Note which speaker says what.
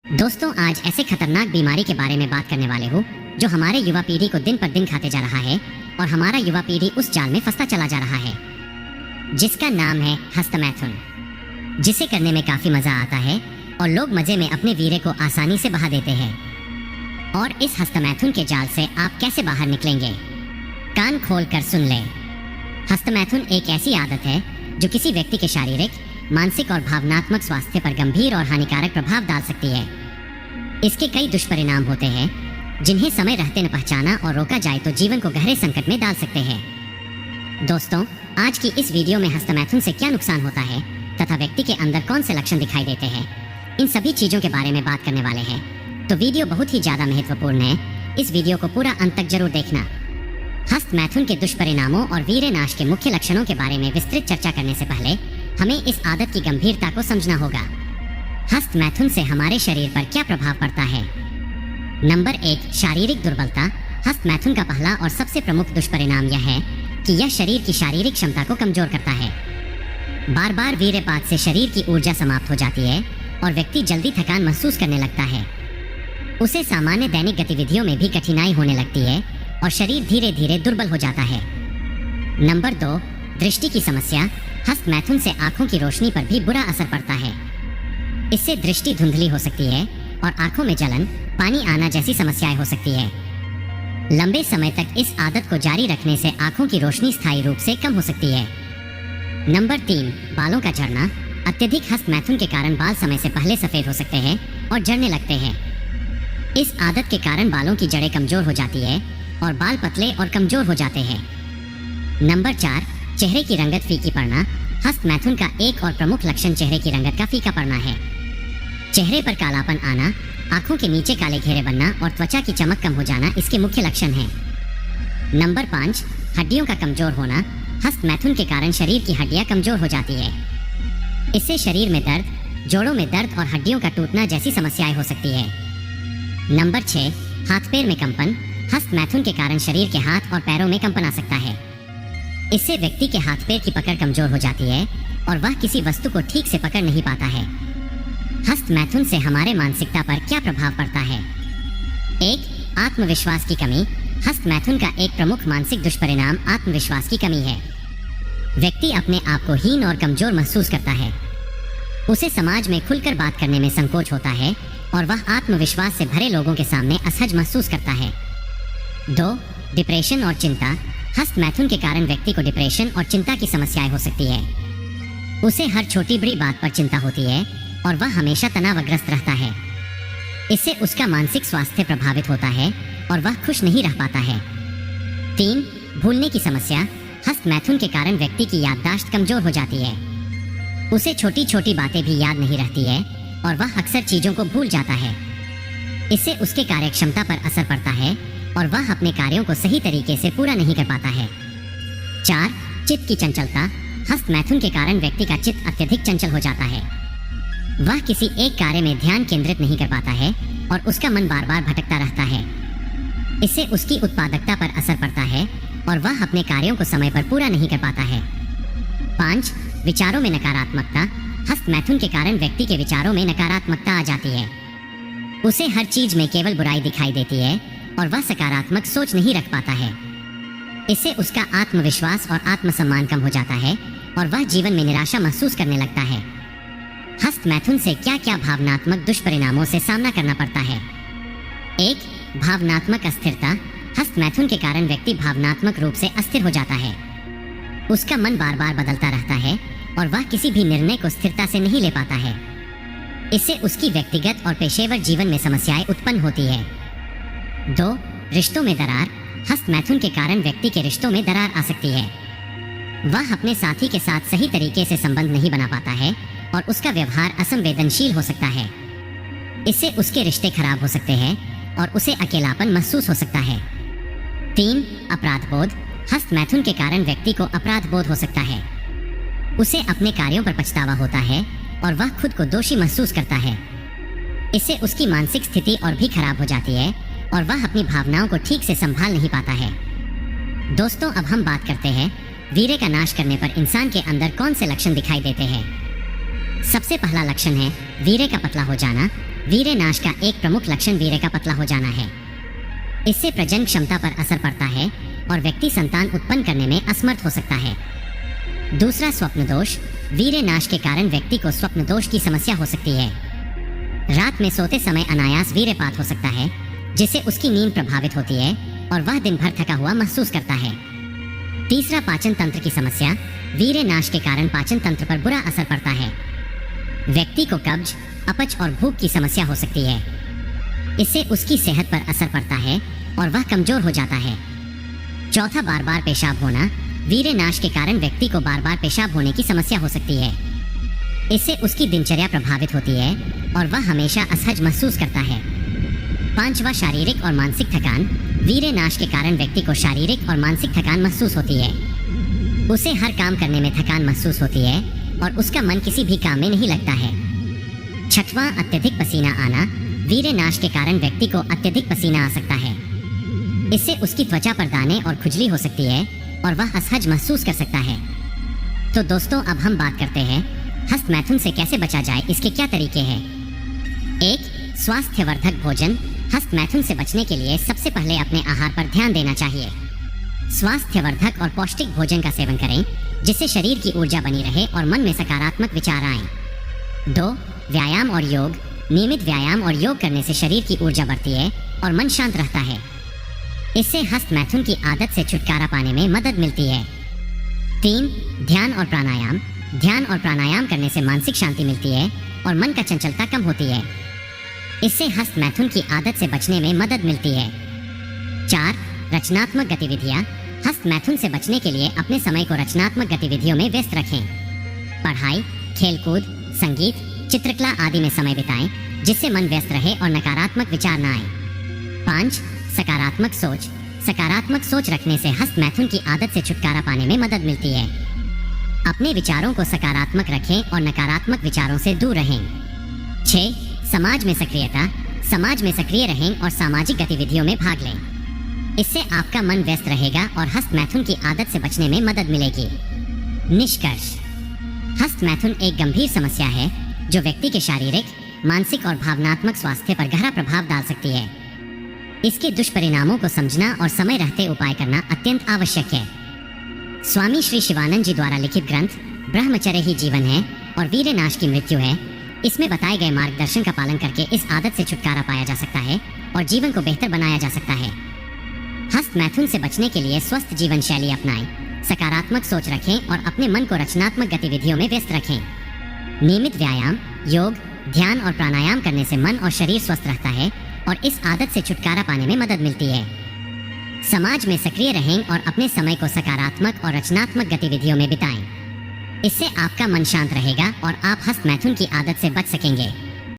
Speaker 1: दोस्तों, आज ऐसे खतरनाक बीमारी के बारे में बात करने वाले हो जो हमारे युवा पीढ़ी को दिन पर दिन खाते जा रहा है और हमारा युवा पीढ़ी उस जाल में फंसता चला जा रहा है जिसका नाम है हस्तमैथुन, जिसे करने में काफी मजा आता है और लोग मजे में अपने वीरे को आसानी से बहा देते हैं। और इस हस्तमैथुन के जाल से आप कैसे बाहर निकलेंगे, कान खोल कर सुन ले। हस्तमैथुन एक ऐसी आदत है जो किसी व्यक्ति के शारीरिक, मानसिक और भावनात्मक स्वास्थ्य पर गंभीर और हानिकारक प्रभाव डाल सकती है। इसके कई दुष्परिणाम होते हैं जिन्हें समय रहते न पहचाना और रोका जाए तो जीवन को गहरे संकट में डाल सकते हैं। दोस्तों, आज की इस वीडियो में हस्तमैथुन से क्या नुकसान होता है तथा व्यक्ति के अंदर कौन से लक्षण दिखाई देते हैं, इन सभी चीजों के बारे में बात करने वाले हैं। तो वीडियो बहुत ही ज्यादा महत्वपूर्ण है, इस वीडियो को पूरा अंत तक जरूर देखना। हस्तमैथुन के दुष्परिणामों और वीर्यनाश के मुख्य लक्षणों के बारे में विस्तृत चर्चा करने से पहले हमें इस आदत की गंभीरता को समझना होगा। हस्तमैथुन से हमारे शरीर पर क्या प्रभाव पड़ता है। नंबर 1, शारीरिक दुर्बलता। हस्तमैथुन का पहला और सबसे प्रमुख दुष्परिणाम यह है कि यह शरीर की शारीरिक क्षमता को कमजोर करता है। बार बार वीर्यपात से शरीर की ऊर्जा समाप्त हो जाती है और व्यक्ति जल्दी थकान महसूस करने लगता है। उसे सामान्य दैनिक गतिविधियों में भी कठिनाई होने लगती है और शरीर धीरे धीरे दुर्बल हो जाता है। नंबर 2, दृष्टि की समस्या। हस्तमैथुन से आंखों की रोशनी पर भी बुरा असर पड़ता है। इससे दृष्टि धुंधली हो सकती है और आंखों में जलन, पानी आना जैसी समस्याएं हो सकती है। लंबे समय तक इस आदत को जारी रखने से आंखों की रोशनी स्थायी रूप से कम हो सकती है। नंबर 3, बालों का झड़ना। अत्यधिक हस्तमैथुन के कारण बाल समय से पहले सफेद हो सकते हैं और झड़ने लगते हैं। इस आदत के कारण बालों की जड़ें कमजोर हो जाती है और बाल पतले और कमजोर हो जाते हैं। नंबर 4, चेहरे की रंगत फीकी पड़ना। हस्तमैथुन का एक और प्रमुख लक्षण चेहरे की रंगत का फीका पड़ना है। चेहरे पर कालापन आना, आंखों के नीचे काले घेरे बनना और त्वचा की चमक कम हो जाना इसके मुख्य लक्षण हैं। नंबर 5, हड्डियों का कमजोर होना। हस्तमैथुन के कारण शरीर की हड्डियां कमजोर हो जाती है। इससे शरीर में दर्द, जोड़ों में दर्द और हड्डियों का टूटना जैसी समस्याएं हो सकती है। नंबर 6, हाथ पैर में कंपन। हस्तमैथुन के कारण शरीर के हाथ और पैरों में कंपन आ सकता है। इससे व्यक्ति के हाथ पैर की पकड़ कमजोर हो जाती है और वह किसी वस्तु को ठीक से पकड़ नहीं पाता है। हस्तमैथुन से हमारे मानसिकता पर क्या प्रभाव पड़ता है। 1, आत्मविश्वास की कमी। हस्तमैथुन का एक प्रमुख मानसिक दुष्परिणाम आत्मविश्वास की कमी है। व्यक्ति अपने आप को हीन और कमजोर महसूस करता है। उसे समाज में खुलकर बात करने में संकोच होता है और वह आत्मविश्वास से भरे लोगों के सामने असहज महसूस करता है। 2, डिप्रेशन और चिंता। हस्तमैथुन के कारण व्यक्ति को डिप्रेशन और चिंता की समस्याएं हो सकती है। उसे हर छोटी बड़ी बात पर चिंता होती है और वह हमेशा तनावग्रस्त रहता है। इससे उसका मानसिक स्वास्थ्य प्रभावित होता है और वह खुश नहीं रह पाता है। 3, भूलने की समस्या। हस्तमैथुन के कारण व्यक्ति की याददाश्त कमजोर हो जाती है। उसे छोटी छोटी बातें भी याद नहीं रहती है और वह अक्सर चीजों को भूल जाता है। इससे उसके कार्यक्षमता पर असर पड़ता है और वह अपने कार्यों को सही तरीके से पूरा नहीं कर पाता है। 4, चित्त की चंचलता। हस्तमैथुन के कारण व्यक्ति का चित्त अत्यधिक चंचल हो जाता है। वह किसी एक कार्य में ध्यान केंद्रित नहीं कर पाता है और उसका मन बार बार भटकता रहता है। इससे उसकी उत्पादकता पर असर पड़ता है और वह अपने कार्यों को समय पर पूरा नहीं कर पाता है। 5, विचारों में नकारात्मकता। हस्तमैथुन के कारण व्यक्ति के विचारों में नकारात्मकता आ जाती है। उसे हर चीज में केवल बुराई दिखाई देती है और वह सकारात्मक सोच नहीं रख पाता है। इससे उसका आत्मविश्वास और आत्मसम्मान कम हो जाता है और वह जीवन में निराशा महसूस करने लगता है। हस्तमैथुन से क्या क्या भावनात्मक दुष्परिणामों से सामना करना पड़ता है। 1, भावनात्मक अस्थिरता। हस्तमैथुन के कारण व्यक्ति भावनात्मक रूप से अस्थिर हो जाता है। उसका मन बार बार बदलता रहता है और वह किसी भी निर्णय को स्थिरता से नहीं ले पाता है। इससे उसकी व्यक्तिगत और पेशेवर जीवन में समस्याएं उत्पन्न होती है। 2, रिश्तों में दरार। हस्तमैथुन के कारण व्यक्ति के रिश्तों में दरार आ सकती है। वह अपने साथी के साथ सही तरीके से संबंध नहीं बना पाता है और उसका व्यवहार असंवेदनशील हो सकता है। इससे उसके रिश्ते खराब हो सकते हैं और उसे अकेलापन महसूस हो सकता है। 3, अपराध बोध। हस्तमैथुन के कारण व्यक्ति को अपराध बोध हो सकता है। उसे अपने कार्यों पर पछतावा होता है और वह खुद को दोषी महसूस करता है। इससे उसकी मानसिक स्थिति और भी खराब हो जाती है और वह अपनी भावनाओं को ठीक से संभाल नहीं पाता है। दोस्तों, अब हम बात करते हैं वीर्य का नाश करने पर इंसान के अंदर कौन से लक्षण दिखाई देते हैं। सबसे पहला लक्षण है वीर्य का पतला हो जाना। वीर्य नाश का एक प्रमुख लक्षण वीर्य का पतला हो जाना है। इससे प्रजनन क्षमता पर असर पड़ता है और व्यक्ति संतान उत्पन्न करने में असमर्थ हो सकता है। दूसरा, स्वप्न दोष। वीर्य नाश के कारण व्यक्ति को स्वप्न दोष की समस्या हो सकती है। रात में सोते समय अनायास वीर्यपात हो सकता है, जिससे उसकी नींद प्रभावित होती है और वह दिन भर थका हुआ महसूस करता है। तीसरा, पाचन तंत्र की समस्या। वीर्य नाश के कारण पाचन तंत्र पर बुरा असर पड़ता है। व्यक्ति को कब्ज, अपच और भूख की समस्या हो सकती है। इससे उसकी सेहत पर असर पड़ता है और वह कमजोर हो जाता है। चौथा, बार बार पेशाब होना। वीर्य नाश के कारण व्यक्ति को बार बार पेशाब होने की समस्या हो सकती है। इससे उसकी दिनचर्या प्रभावित होती है और वह हमेशा असहज महसूस करता है। पांचवा, शारीरिक और मानसिक थकान। वीर्य नाश के कारण व्यक्ति को शारीरिक और मानसिक थकान महसूस होती है। उसे हर काम करने में थकान महसूस होती है और उसका मन किसी भी काम में नहीं लगता है। छठवां, अत्यधिक पसीना आना। वीर्य नाश के कारण व्यक्ति को अत्यधिक पसीना आ सकता है। इससे उसकी त्वचा पर दाने और खुजली हो सकती है और वह असहज महसूस कर सकता है। तो दोस्तों, अब हम बात करते हैं हस्तमैथुन से कैसे बचा जाए, इसके क्या तरीके हैं। 1. स्वास्थ्यवर्धक भोजन। हस्तमैथुन से बचने के लिए सबसे पहले अपने आहार पर ध्यान देना चाहिए। स्वास्थ्यवर्धक और पौष्टिक भोजन का सेवन करें, जिससे शरीर की ऊर्जा बनी रहे और मन में सकारात्मक विचार आएं। 2. व्यायाम और योग। नियमित व्यायाम और योग करने से शरीर की ऊर्जा बढ़ती है और मन शांत रहता है। इससे हस्तमैथुन की आदत से छुटकारा पाने में मदद मिलती है। 3. ध्यान और प्राणायाम। ध्यान और प्राणायाम करने से मानसिक शांति मिलती है और मन का चंचलता कम होती है। इससे हस्तमैथुन की आदत से बचने में मदद मिलती है। 4. रचनात्मक गतिविधियाँ। हस्तमैथुन से बचने के लिए अपने समय को रचनात्मक गतिविधियों में व्यस्त रखें। पढ़ाई, खेलकूद, संगीत, चित्रकला आदि में समय बिताएं, जिससे मन व्यस्त रहे और नकारात्मक विचार न आए। 5. सकारात्मक सोच। सकारात्मक सोच रखने से हस्तमैथुन की आदत से छुटकारा पाने में मदद मिलती है। अपने विचारों को सकारात्मक रखें और नकारात्मक विचारों से दूर रहें। 6. समाज में सक्रियता। समाज में सक्रिय रहें और सामाजिक गतिविधियों में भाग लें। इससे आपका मन व्यस्त रहेगा और हस्तमैथुन की आदत से बचने में मदद मिलेगी। निष्कर्ष, हस्तमैथुन एक गंभीर समस्या है जो व्यक्ति के शारीरिक, मानसिक और भावनात्मक स्वास्थ्य पर गहरा प्रभाव डाल सकती है। इसके दुष्परिणामों को समझना और समय रहते उपाय करना अत्यंत आवश्यक है। स्वामी श्री शिवानंद जी द्वारा लिखित ग्रंथ ब्रह्मचर्य ही जीवन है और वीर्य नाश की मृत्यु है। इसमें बताए गए मार्गदर्शन का पालन करके इस आदत से छुटकारा पाया जा सकता है और जीवन को बेहतर बनाया जा सकता है। हस्तमैथुन से बचने के लिए स्वस्थ जीवन शैली अपनाएं, सकारात्मक सोच रखें और अपने मन को रचनात्मक गतिविधियों में व्यस्त रखें। नियमित व्यायाम, योग, ध्यान और प्राणायाम करने से मन और शरीर स्वस्थ रहता है और इस आदत से छुटकारा पाने में मदद मिलती है। समाज में सक्रिय रहें और अपने समय को सकारात्मक और रचनात्मक गतिविधियों में बिताएं। इससे आपका मन शांत रहेगा और आप हस्तमैथुन की आदत से बच सकेंगे।